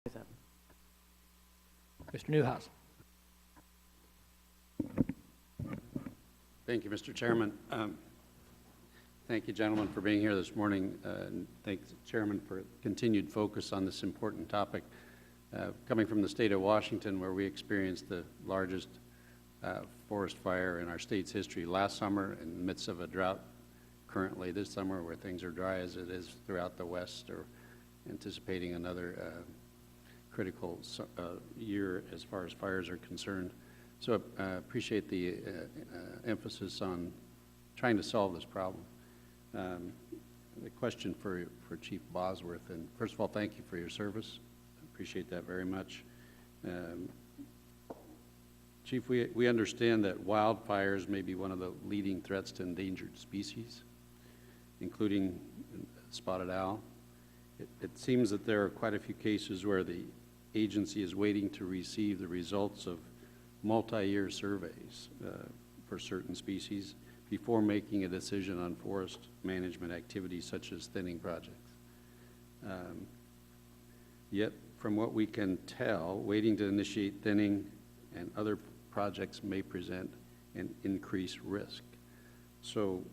Mr. Newhouse. Thank you, Mr. Chairman. Thank you, gentlemen, for being here this morning. And thank the Chairman for continued focus on this important topic. Coming from the state of Washington, where we experienced the largest forest fire in our state's history last summer in the midst of a drought currently this summer, where things are dry as it is throughout the West, or anticipating another critical year as far as fires are concerned. So I appreciate the emphasis on trying to solve this problem. The question for Chief Bosworth, and first of all, thank you for your service. I appreciate that very much. Chief, we understand that wildfires may be one of the leading threats to endangered species, including spotted owl. It seems that there are quite a few cases where the agency is waiting to receive the results of multi-year surveys for certain species before making a decision on forest management activities such as thinning projects. Yet, from what we can tell, waiting to initiate thinning and other projects may present an increased risk. So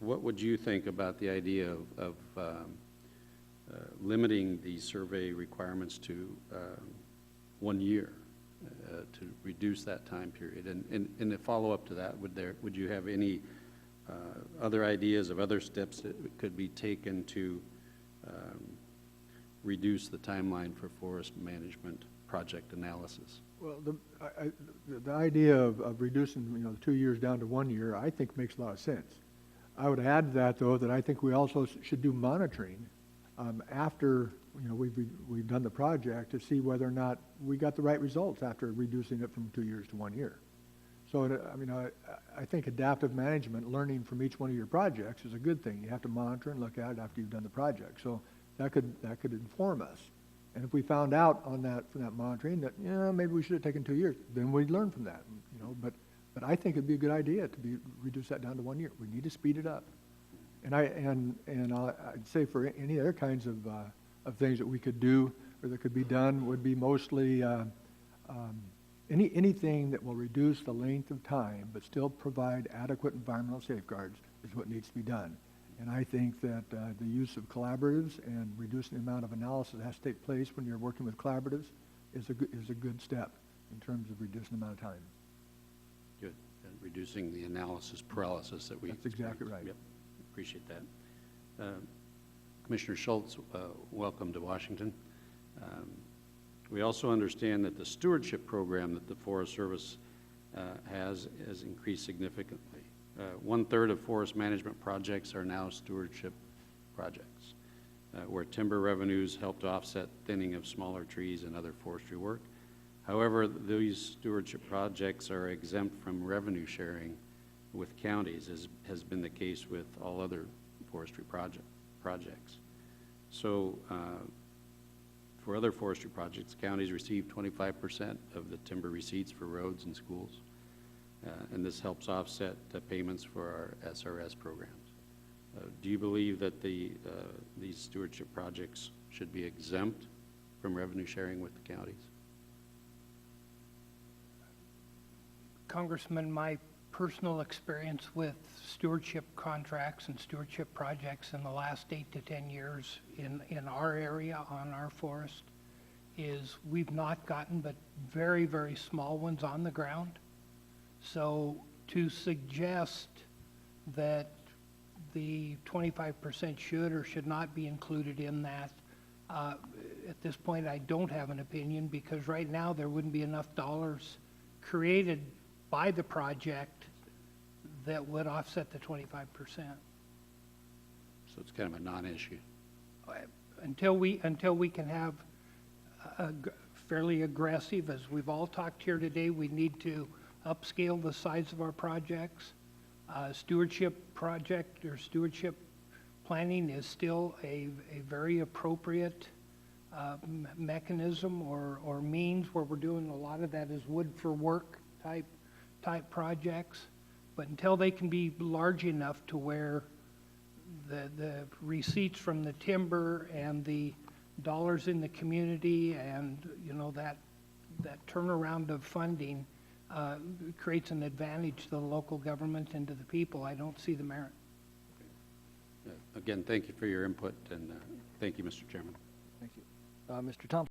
what would you think about the idea of limiting the survey requirements to 1 year to reduce that time period? And a follow-up to that, would you have any other ideas of other steps that could be taken to reduce the timeline for forest management project analysis? Well, the idea of reducing 2 years down to 1 year, I think makes a lot of sense. I would add to that, though, that I think we also should do monitoring after we've done the project to see whether or not we got the right results after reducing it from 2 years to 1 year. So I think adaptive management, learning from each one of your projects, is a good thing. You have to monitor and look at it after you've done the project. So that could inform us. And if we found out on that from that monitoring that maybe we should have taken 2 years, then we'd learn from that. But I think it'd be a good idea to reduce that down to 1 year. We need to speed it up. And I'd say for any other kinds of things that we could do or that could be done would be mostly anything that will reduce the length of time but still provide adequate environmental safeguards is what needs to be done. And I think that the use of collaboratives and reducing the amount of analysis that has to take place when you're working with collaboratives is a good step in terms of reducing the amount of time. Good. And reducing the analysis paralysis that we That's exactly right. Yep. Appreciate that. Commissioner Schultz, welcome to Washington. We also understand that the stewardship program that the Forest Service has increased significantly. 1/3 of forest management projects are now stewardship projects, where timber revenues help to offset thinning of smaller trees and other forestry work. However, these stewardship projects are exempt from revenue sharing with counties, as has been the case with all other forestry projects. So for other forestry projects, counties receive 25% of the timber receipts for roads and schools, and this helps offset the payments for our SRS programs. Do you believe that these stewardship projects should be exempt from revenue sharing with the counties? Congressman, my personal experience with stewardship contracts and stewardship projects in the last 8 to 10 years in our area on our forest is we've not gotten but very, very small ones on the ground. So to suggest that the 25% should or should not be included in that, at this point I don't have an opinion, because right now there wouldn't be enough dollars created by the project that would offset the 25%. So it's kind of a non-issue. Until we can have a fairly aggressive, as we've all talked here today, we need to upscale the size of our projects. Stewardship project or stewardship planning is still a very appropriate mechanism or means where we're doing a lot of that as wood for work type projects. But until they can be large enough to where the receipts from the timber and the dollars in the community and, you know, that turnaround of funding creates an advantage to the local government and to the people, I don't see the merit. Again, thank you for your input, and thank you, Mr. Chairman. Thank you. Mr. Thompson?